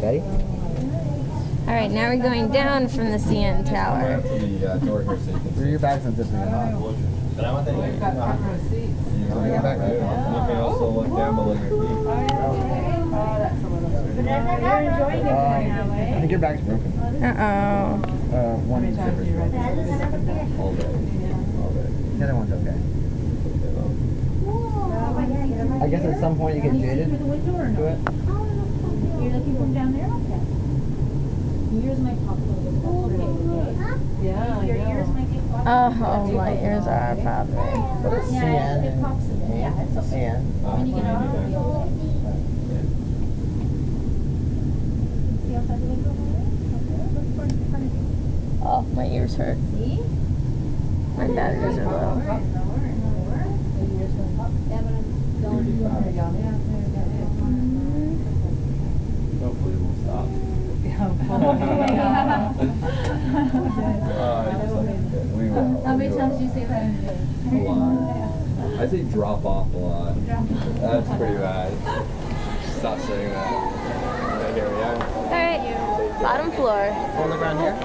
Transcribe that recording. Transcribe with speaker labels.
Speaker 1: Ready?
Speaker 2: All right, now we're going down from the CN Tower.
Speaker 1: Through your bags and zip it in.
Speaker 3: But I want that
Speaker 1: You can get back right.
Speaker 3: You can also look down below your feet.
Speaker 4: You're enjoying it now,
Speaker 1: I think your bag's broken.
Speaker 2: Uh-oh.
Speaker 1: One zipper's broken.
Speaker 3: All day. All day.
Speaker 1: The other one's okay. I guess at some point you get jaded to it.
Speaker 4: You're looking from down there? Okay. Yours might pop a little bit. Okay. Yeah, your ears might get popped.
Speaker 2: Oh, my ears are popping.
Speaker 1: What is CN?
Speaker 4: It pops in there. Yeah, it's okay.
Speaker 1: CN.
Speaker 4: When you get out, it'll be okay. See outside the window? Look towards the front of you.
Speaker 2: Oh, my ears hurt.
Speaker 4: See?
Speaker 2: My batteries are low.
Speaker 3: Hopefully we'll stop. We will.
Speaker 4: How many times do you say that?
Speaker 3: A lot. I say drop off a lot. That's pretty bad. Stop saying that. Here we are.
Speaker 2: All right, bottom floor.
Speaker 1: On the ground here?